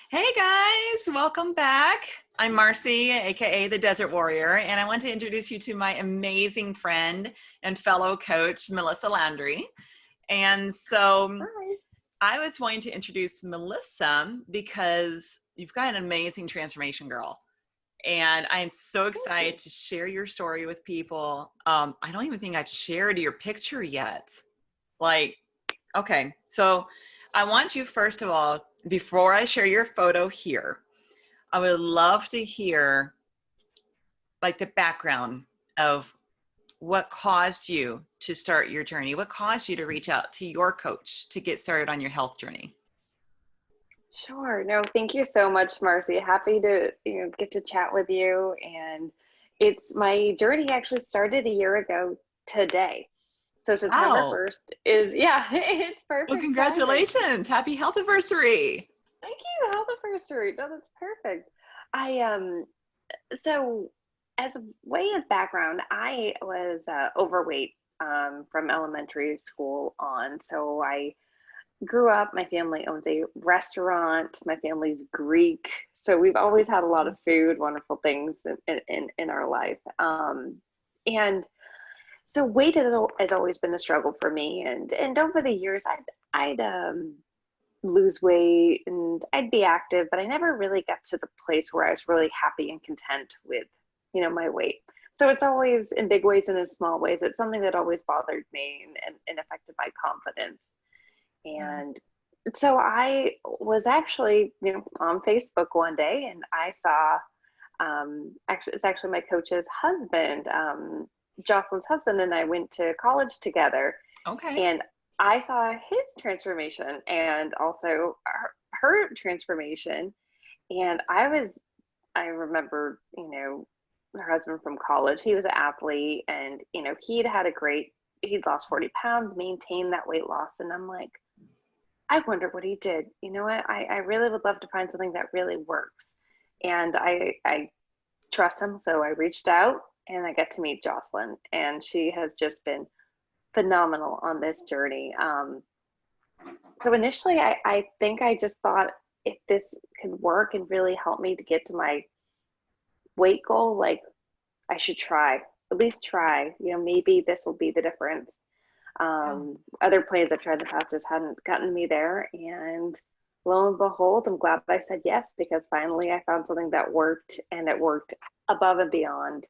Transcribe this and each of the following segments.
Hey guys, welcome back. I'm Marcy, aka the Desert Warrior, and I want to introduce you to my amazing friend and fellow coach, Melissa Landry. And so Hi. I was wanting to introduce Melissa because you've got an amazing transformation, girl. And I am so Thank you. excited to share your story with people. I don't even think I've shared your picture yet. Like, okay, so I want you, first of all, before I share your photo here, I would love to hear like the background of what caused you to start your journey. What caused you to reach out to your coach to get started on your health journey? Sure. No, thank you so much, Marcy. Happy to, get to chat with you. And it's my journey actually started a year ago today. So September Wow. 1st is, yeah, it's Well, perfect timing. congratulations. Happy health anniversary. Thank you. Health anniversary. No, that's perfect. I so as a way of background, I was overweight from elementary school on. So I grew up, my family owns a restaurant. My family's Greek, so we've always had a lot of food, wonderful things in our life. And so weight has always been a struggle for me. And over the years, I'd lose weight and I'd be active, but I never really got to the place where I was really happy and content with, my weight. So it's always in big ways and in small ways. It's something that always bothered me and affected my confidence. Yeah. And so I was actually, on Facebook one day and I saw, actually, it's actually my coach's husband, Jocelyn's husband, and I went to college together. Okay. And I saw his transformation and also her transformation. And I remember, her husband from college, he was an athlete and, he'd lost 40 pounds, maintained that weight loss. And I'm like, I wonder what he did. You know what? I really would love to find something that really works. And I trust him. So I reached out and I got to meet Jocelyn. And she has just been phenomenal on this journey. So initially, I think I just thought if this could work and really help me to get to my weight goal, like I should try, at least try. Maybe this will be the difference. Yeah. Other plans I've tried in the past just hadn't gotten me there. And lo and behold, I'm glad I said yes because finally I found something that worked and it worked above and beyond.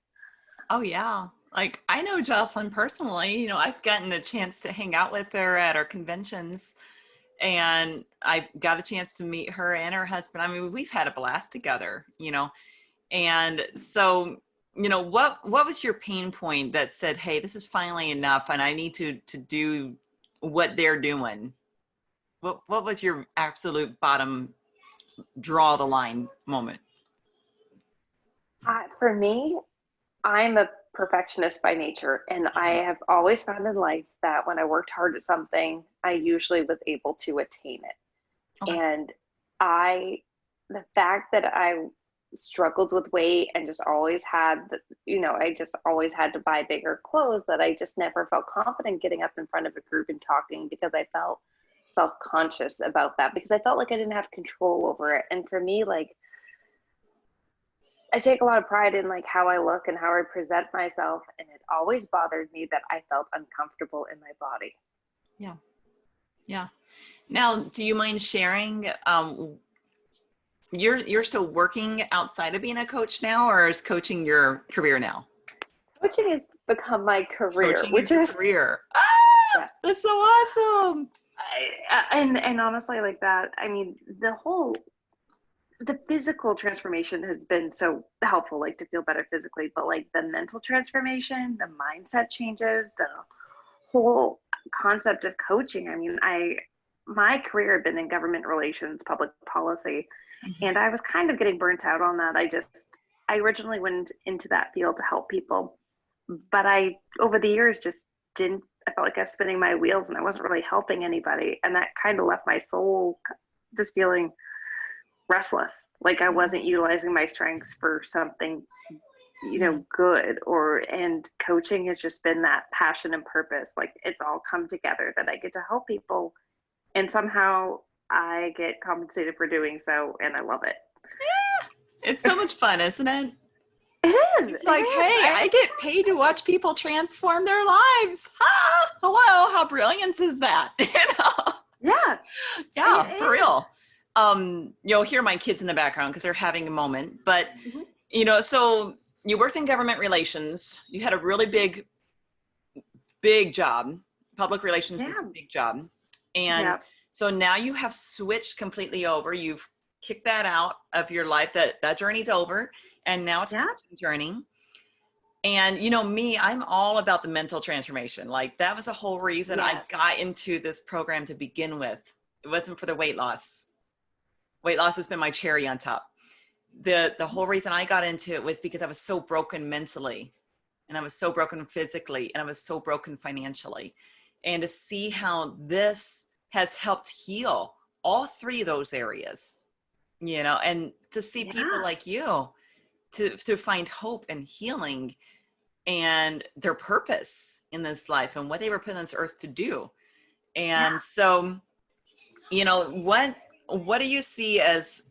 Oh, yeah. Like, I know Jocelyn personally. I've gotten a chance to hang out with her at our conventions, and I got a chance to meet her and her husband. I mean, we've had a blast together. And so, what was your pain point that said, "Hey, this is finally enough, and I need to do what they're doing"? What was your absolute bottom draw the line moment? For me, I'm a perfectionist by nature, and I Mhm. have always found in life that when I worked hard at something, I usually was able to attain it. Okay. And I, the fact that I struggled with weight and just always had, I just always had to buy bigger clothes that I just never felt confident getting up in front of a group and talking because I felt self-conscious about that because I felt like I didn't have control over it. And for me, like I take a lot of pride in like how I look and how I present myself, and it always bothered me that I felt uncomfortable in my body. Yeah. Yeah. Now, do you mind sharing? You're still working outside of being a coach now, or is coaching your career now? Coaching has become my career, Coaching is which your is career. yeah. That's so awesome. And honestly, like that, I mean, the physical transformation has been so helpful, like to feel better physically, but like the mental transformation, the mindset changes, the whole concept of coaching. I mean, my career had been in government relations, public policy, and I was kind of getting burnt out on that. I originally went into that field to help people, but I over the years just didn't. I felt like I was spinning my wheels and I wasn't really helping anybody, and that kind of left my soul just feeling restless, like I Yeah. wasn't utilizing my strengths for something, Yeah. good. And coaching has just been that passion and purpose. Like it's all come together that I get to help people and somehow I get compensated for doing so, and I love it. It's so much fun, isn't it? It is. It's It like, is. hey, I get paid to watch people transform their lives. Ah, hello, how brilliant is that? Yeah, Yeah, for it is. real. You'll hear my kids in the background because they're having a moment. But, Mhm. so you worked in government relations. You had a really big job. Public relations is a Yeah. big job. And Yeah. so now you have switched completely over. You've kicked that out of your life. That journey's over. And now it's Yeah. coaching journey. And me, I'm all about the mental transformation. Like that was the whole reason I Yes. got into this program to begin with. It wasn't for the weight loss. Weight loss has been my cherry on top. The whole reason I got into it was because I was so broken mentally, and I was so broken physically, and I was so broken financially. And to see how this has helped heal all three of those areas, and to see people Yeah. like you to find hope and healing and their purpose in this life and what they were put on this earth to do. Yeah. And so, what do you see as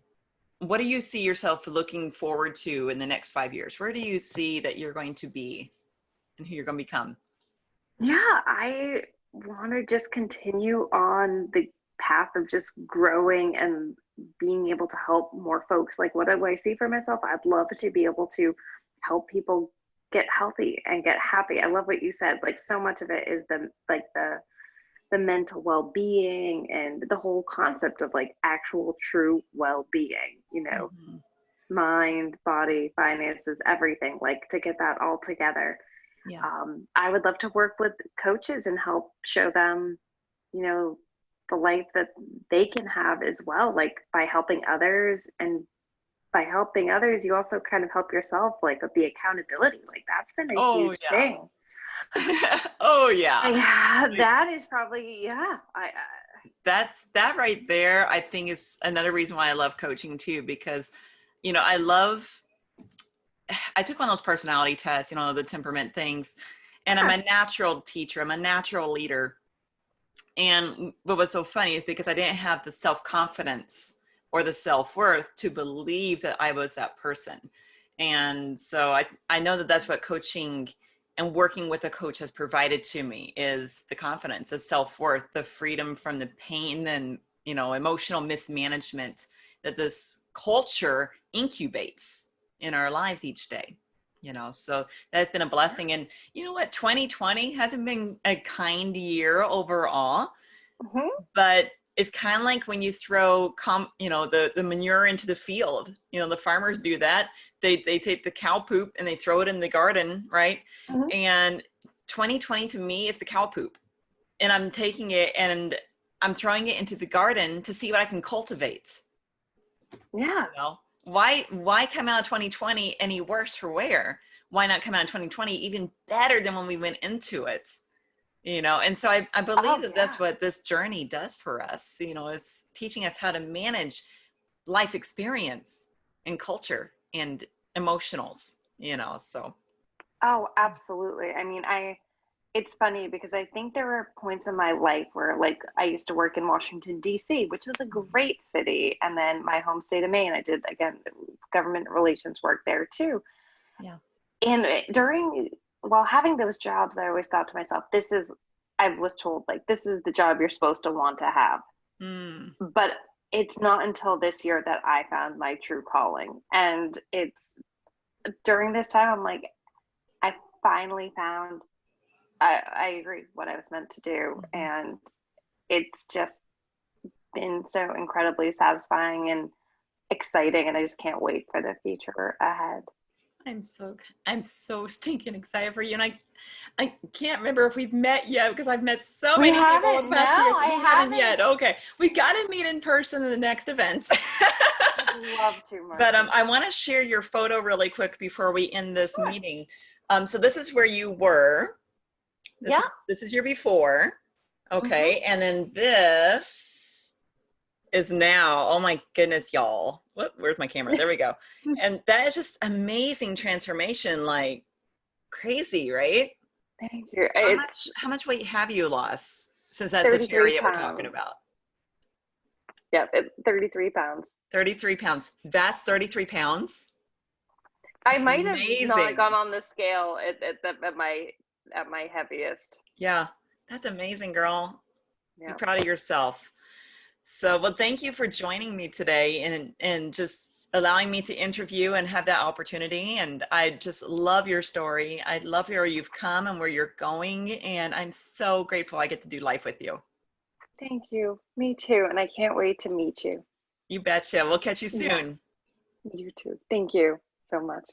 what do you see yourself looking forward to in the next 5 years? Where do you see that you're going to be and who you're going to become? Yeah. I want to just continue on the path of just growing and being able to help more folks. Like, what do I see for myself? I'd love to be able to help people get healthy and get happy. I love what you said. Like, so much of it is the mental well-being and the whole concept of like actual true well-being, Mm-hmm. mind, body, finances, everything, like to get that all together. Yeah. I would love to work with coaches and help show them, you know, the life that they can have as well, like by helping others. And by helping others, you also kind of help yourself, like with the accountability. Like that's been a Oh huge thing. yeah. Oh yeah. Yeah, Like, that is probably, yeah. that right there, I think is another reason why I love coaching too, because, I love, I took one of those personality tests, the temperament things, and I'm Yeah, a natural teacher. I'm a natural leader. And what was so funny is because I didn't have the self-confidence or the self-worth to believe that I was that person. And so I know that that's what coaching and working with a coach has provided to me is the confidence, the self-worth, the freedom from the pain and, emotional mismanagement that this culture incubates in our lives each day. So that's been a blessing. And you know what? 2020 hasn't been a kind year overall, hmm, but it's kind of like when you throw the manure into the field. The farmers do that. They take the cow poop and they throw it in the garden, right? hmm, And 2020 to me is the cow poop. And I'm taking it and I'm throwing it into the garden to see what I can cultivate. yeah. Why come out of 2020 any worse for wear? Why not come out in 2020 even better than when we went into it? And so I believe Oh, that that's yeah. what this journey does for us, is teaching us how to manage life experience and culture and emotionals, so Oh, absolutely. I mean, it's funny because I think there were points in my life where, like, I used to work in Washington, D.C., which was a great city. And then my home state of Maine, I did, again, government relations work there too. yeah. And while having those jobs, I always thought to myself, I was told, like, this is the job you're supposed to want to have. Mm. But it's not until this year that I found my true calling. And it's during this time, I'm like, I finally found I agree what I was meant to do. Mhm. And it's just been so incredibly satisfying and exciting. And I just can't wait for the future ahead. I'm so stinking excited for you. And I can't remember if we've met yet because I've met so We many people in haven't, the no, past years. I We haven't haven't. yet. Okay. We got to meet in person in the next event. I'd love to, But Marcy. I want to share your photo really quick before we end this Sure. meeting. So this is where you were. This Yeah. is your before. Hmm. Okay. And then this is now. Oh my goodness, y'all. Where's my camera? There we go. And that is just amazing transformation, like crazy, right? Thank you. How It's much how much weight have you lost since that's the 33 area we're talking pounds. about? Yeah, 33 pounds. 33 pounds. That's 33 pounds. I That's might have not gone amazing. on the scale at my heaviest. Yeah, that's amazing, girl. Be Yeah. proud of yourself. So, well, thank you for joining me today and just allowing me to interview and have that opportunity. And I just love your story. I love where you've come and where you're going. And I'm so grateful I get to do life with you. Thank you. Me too. And I can't wait to meet you. You betcha. We'll catch you Yeah, soon. you too. Thank you so much.